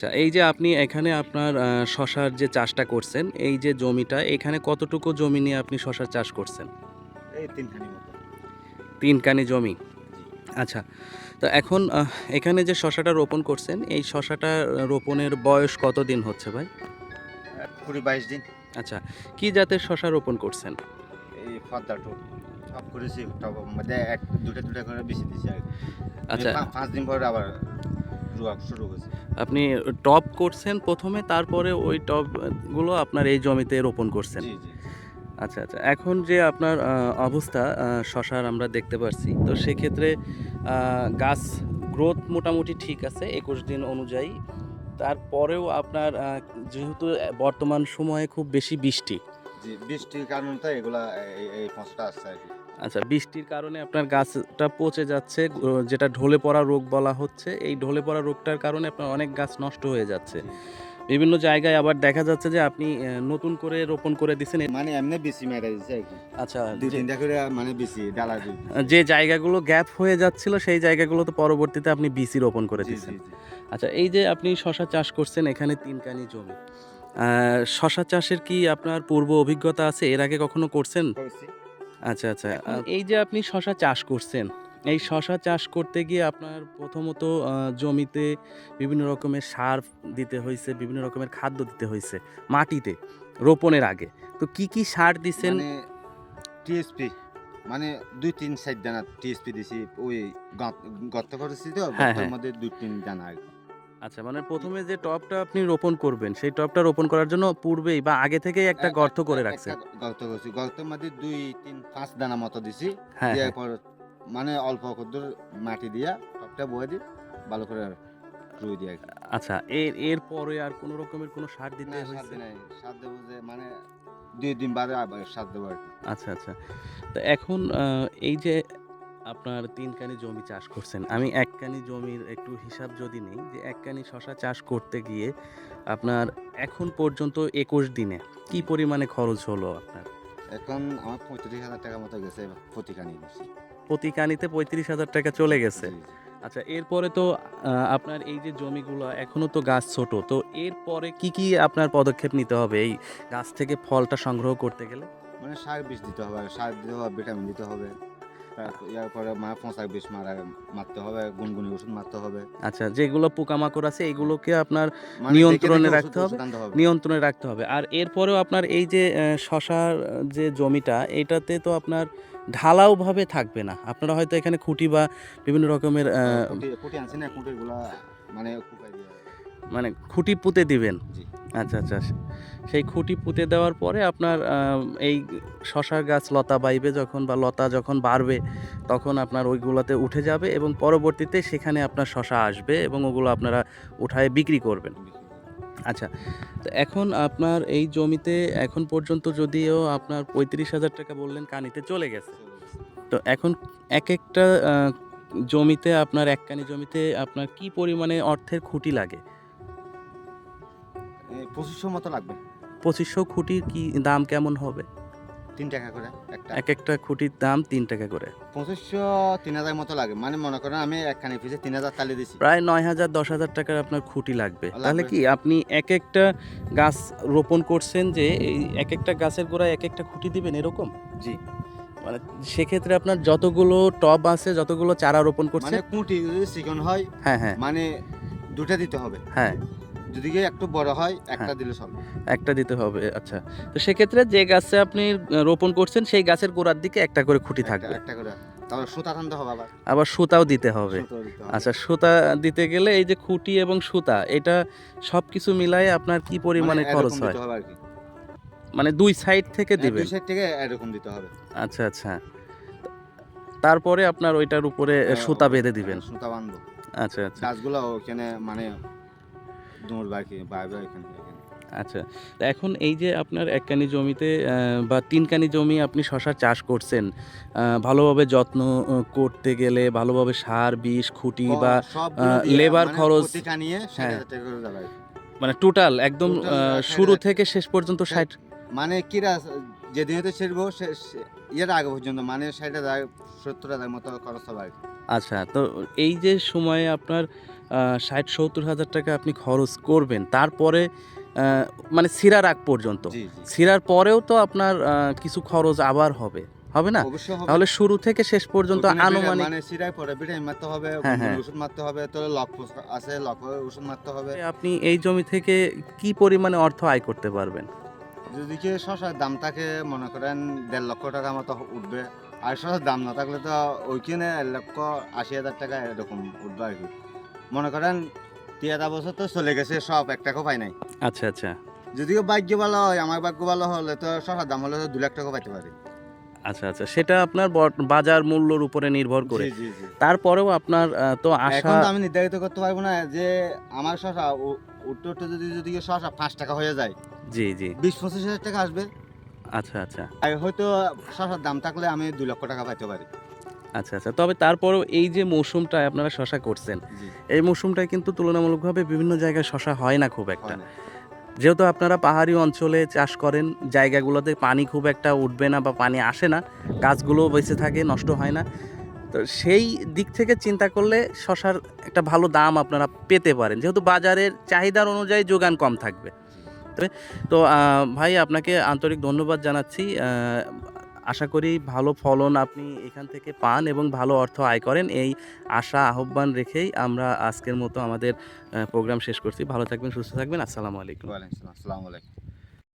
আচ্ছা, এই যে আপনি এখানে আপনার শশার যে চাষটা করছেন, এই যে জমিটা এখানে কতটুকু জমি নিয়ে আপনি শশার চাষ করছেন? এই ৩ খানি মতো। ৩ কানি জমি। জি। আচ্ছা। তো এখন এখানে যে শশাটা রোপণ করছেন, এই শশাটা রোপণের বয়স কতদিন হচ্ছে ভাই? ২০-২২ দিন। আচ্ছা, কি জাতের শশা রোপণ করছেন? এই পদ্মা টব টব করেছি, টবের মধ্যে ২টা করে বিচি দিছি আরকি। এই আচ্ছা, ৫ দিন পরে আবার রোয়া শুরু হয়েছে। আপনি টব করছেন ১ম এ তারপরে ওই টবগুলো আপনার এই জমিতে রোপণ করছেন। জি, জি, জি। আচ্ছা, আচ্ছা। এখন যে আপনার অবস্থা শশার আমরা দেখতে পারছি। তো সেক্ষেত্রে গাছ গ্রোথ মোটামুটি ঠিক আছে ২১ দিন অনুযায়ী। তারপরেও আপনার যেহেতু বর্তমান সময়ে খুব বেশি বৃষ্টি। জি, বৃষ্টির কারণে তো এগুলা এই ফসলটা আসছে আরকি। আচ্ছা, বৃষ্টির কারণে আপনার গাছটা পচে যাচ্ছে, যেটা ঢলে পড়া রোগ বলা হচ্ছে। এই ঢলে পড়া রোগটার কারণে আপনার অনেক গাছ নষ্ট হয়ে যাচ্ছে। জি, জি। বিভিন্ন জায়গায় আবার দেখা যাচ্ছে যে আপনি নতুন করে রোপণ করে দিছেন। মানে এমনি বিচি মেরে দিছে আরকি। আচ্ছা, ২-৩ টা করে মানে বিচি ডালা দিয়ে দিছে। যে জায়গাগুলো গ্যাপ হয়ে যাচ্ছিল সেই জায়গাগুলোতে পরবর্তীতে আপনি বিসি রোপণ করে জি, জি, দিচ্ছেন। জি। আচ্ছা, এই যে আপনি শশা চাষ করছেন এখানে ৩ কানি জমি। শশা চাষের কি আপনার পূর্ব অভিজ্ঞতা আছে? এর আগে কখনো করছেন? করছি। আচ্ছা, আচ্ছা। এখন এই যে আপনি শশা চাষ করছেন, এই শশা চাষ করতে গিয়ে আপনার প্রথমত জমিতে বিভিন্ন রকমের সার দিতে হইছে, বিভিন্ন রকমের খাদ্য দিতে হইছে মাটিতে রোপণের আগে। তো কি সার দিছেন? মানে টিএসপি মানে ২-৩ সাইড দানা টিএসপি দিছি। ওই গত গর্ত করেছি তো হ্যাঁ, গর্তের হ্যাঁ। মধ্যে ২-৩ দানা আরকি। আচ্ছা, মানে ১ম এ যে টবটা আপনি রোপণ করবেন, সেই টবটা রোপণ করার জন্য পূর্বেই বা আগে থেকেই একটা এ এক গর্ত করে একটা রাখছেন। গর্ত করছি। গর্তের মধ্যে ২, ৩, ৫ দানা মতো দিছি। হ্যাঁ, দেওয়ার হ্যাঁ। পর মানে অল্প কদ্দুর মাটি দিয়া টবটা বয়ে দিই। ভালো করে রুই দিই আরকি। আচ্ছা, এরপরে আর কোন রকমের কোন সার দিতে না সার হইছে? দিই নাই। সার দেবো যে মানে ২ দিন বাদে আবার সার দেবো আরকি। আচ্ছা, আচ্ছা। তো এখন এই যে আপনার ৩ কানি জমি চাষ করছেন। আমি ১ কানি জমির একটু হিসাব যদি নেই যে ১ কানি শশা চাষ করতে গিয়ে আপনার এখন পর্যন্ত ২১ দিনে কি জি। পরিমাণে খরচ হলো আপনার? এখন আমার ৳৩৫,০০০ মতো গেছে প্রতি কানি বেশি। প্রতি কানিতে ৳৩৫,০০০ চলে গেছে। জি, জি। আচ্ছা, এরপরে তো আপনার এই যে জমিগুলো এখনো তো গাছ ছোট। তো এরপরে কি আপনার পদক্ষেপ নিতে হবে এই গাছ থেকে ফলটা সংগ্রহ করতে গেলে? মানে সার বিষ দিতে হবে। সার দিতে হবে, ভিটামিন দিতে হবে। তারপর ইয়ার পরে পচা বিষ মারতে হবে, গুনগুনি ওষুধ মারতে হবে। আচ্ছা, যেগুলো পোকামাকড় আছে এগুলোকে আপনার মানে দেখে, নিয়ন্ত্রণে দেখে রাখতে হবে। ওষুধ আনতে হবে। নিয়ন্ত্রণে রাখতে হবে। আর এরপরেও আপনার এই যে শশার যে জমিটা এটাতে তো আপনার ঢালাওভাবে থাকবে না। আপনারা হয়তো এখানে খুঁটি বা বিভিন্ন রকমের খুঁটি আনছি না, খুঁটিগুলা মানে কুপায় দিয়ে মানে খুঁটি পুঁতে দিবেন। জি, আচ্ছা, আচ্ছা। সেই খুঁটি পুঁতে দেওয়ার পরে আপনার এই শশার গাছ লতা বাইবে যখন বা লতা যখন বাড়বে, তখন আপনার ওইগুলাতে উঠে যাবে এবং পরবর্তীতে সেখানে আপনার শশা আসবে এবং ওগুলো আপনারা উঠায়ে বিক্রি করবেন। বিক্রি করব। আচ্ছা, তো এখন আপনার এই জমিতে এখন পর্যন্ত যদিও আপনার ৳৩৫,০০০ বললেন কানিতে চলে গেছে। চলে গেছে। তো এখন একেকটা জমিতে আপনার ১ কানি জমিতে আপনার কি পরিমাণে অর্থের খুঁটি লাগে? ২৫০০ মতো লাগবে। ২৫০০ খুঁটির কি দাম কেমন হবে? ৳৩ করে একটা। একেকটা খুঁটির দাম ৳৩ করে। ২৫০০ ৩,০০০ মতো লাগে। মানে মনে করেন আমি একখানি পিছে ৩,০০০ তালে দিছি। প্রায় ৯,০০০ ১০,০০০ টাকার আপনার খুঁটি লাগবে। তাহলে লাগবে। কি আপনি একেকটা গাছ রোপণ করছেন যে এই একেকটা গাছের গোড়ায় একেকটা খুঁটি দিবেন এরকম? জি। মানে সেক্ষেত্রে আপনার যতগুলো টব আছে, যতগুলো চারা রোপণ মানে করছেন। খুঁটি যদি চিকন হয় হ্যাঁ, হ্যাঁ, মানে ২ টা দিতে হবে। হ্যাঁ, যদি গিয়ে একটু বড় হয় হ্যাঁ, একটা দিলে চলবে। একটা দিতে হবে। আচ্ছা। তো সেক্ষেত্রে যে গাছে আপনি রোপণ করছেন সেই গাছের গোড়ার দিকে একটা করে খুঁটি থাকবে। একটা করে। তারপর সুতা টানতে হবে আবার। আবার সুতাও দিতে হবে। সুতো দিতে হবে। আচ্ছা, সুতা দিতে গেলে এই যে খুঁটি এবং সুতা এটা সবকিছু মিলায়ে আপনার কি মানে পরিমাণে খরচ এরকম হয়? দিতে হবে আরকি। মানে ২ সাইড থেকে ২ দিবেন। সাইড থেকে এরকম দিতে হবে। আচ্ছা, আচ্ছা। তারপরে আপনার ওইটার উপরে সুতা বেঁধে দিবেন। সুতা বানবো। আচ্ছা, আচ্ছা, গাছগুলো ওখানে মানে দুমড়বে আরকি, বাড়বে এখানে। আচ্ছা। তো এখন এই যে আপনার ১ কানি জমিতে বা ৩ কানি জমি আপনি শশার চাষ করছেন। ভালোভাবে যত্ন করতে গেলে ভালোভাবে সার, বিষ, খুঁটি ক বা সবগুলো দিয়ে লেবার মানে খরচ। প্রতি কানিয়ে হ্যাঁ, ৳৬০,০০০ করে যাবে আরকি। মানে টোটাল একদম টোটাল শুরু ৬০,০০০ থেকে শেষ পর্যন্ত সে ৬০। মানে কিরা যেদিন হতে ছিড়বো সে ইয়ের আগে পর্যন্ত মানে ৬০,০০০ ৭০,০০০ মতো খরচ হবে আরকি। আচ্ছা, তো এই যে সময়ে আপনার ৬০-৭০ হাজার টাকা আপনি খরচ করবেন, তারপরে মানে ছিঁড়ার আগ পর্যন্ত। জি, জি। ছিঁড়ার পরেও তো আপনার কিছু খরচ আবার হবে, হবে না? অবশ্যই হবে। তাহলে শুরু থেকে শেষ পর্যন্ত ওখানে আনুমানিক মানে সিরায় পরে ভিটামিন মারতে হবে, হ্যাঁ, গুনগুনি হ্যাঁ। ওষুধ মারতে হবে, তো লক আছে লকের ওষুধ মারতে হবে। আপনি এই জমি থেকে কি পরিমাণে অর্থ আয় করতে পারবেন? যদি কি শশার দাম থাকে মনে করেন ১.৫ লক্ষ টাকা মতো উঠবে। আর শশার দাম না থাকলে তো ওইখানে ১,৮০,০০০ টাকা এরকম উঠবে আরকি। মনে করেন ৩ বছর তো চলে গেছে সব ১ টাকাও পাই নাই। আচ্ছা, আচ্ছা। যদিও ভাগ্য ভালো হয়, আমার ভাগ্য ভালো হলে তো শশার দাম হলে তো ২ লাখ টাকা পাইতে পারি। আচ্ছা, আচ্ছা। সেটা আপনার বাজার মূল্যর উপরে নির্ভর জি, করে। জি, জি। তারপরেও আপনার তো আশা এখন তো আমি নির্ধারিত করতে পারবো না যে আমার শশা উঠতে, উঠতে যদি শশা ৳৫ হয়ে যায়, জি, জি। ২০-২৫,০০০ টাকা আসবে। আচ্ছা, আচ্ছা। আর হয়তো শশার দাম থাকলে আমি ২ লক্ষ টাকা পাইতে পারি। আচ্ছা, আচ্ছা। তবে তারপরেও এই যে মৌসুমটায় আপনারা শশা করছেন, জি, এই মৌসুমটায় কিন্তু তুলনামূলকভাবে বিভিন্ন জায়গায় শশা হয় না খুব একটা। হয় না। যেহেতু আপনারা পাহাড়ি অঞ্চলে চাষ করেন, জায়গাগুলোতে পানি খুব একটা উঠবে না বা পানি আসে না, গাছগুলোও বেঁচে থাকে, নষ্ট হয় না। তো সেই দিক থেকে চিন্তা করলে শশার একটা ভালো দাম আপনারা পেতে পারেন। যেহেতু বাজারের চাহিদার অনুযায়ী যোগান কম থাকবে। জি। তো ভাই আপনাকে আন্তরিক ধন্যবাদ জানাচ্ছি। আশা করি ভালো ফলন আপনি এখান থেকে পান এবং ভালো অর্থ আয় করেন। এই আশা আহ্বান রেখেই আমরা আজকের মতো আমাদের প্রোগ্রাম শেষ করছি। ভালো থাকবেন, সুস্থ থাকবেন। আসসালামু আলাইকুম। ওয়ালাইকুম আসসালাম। আসসালামু আলাইকুম।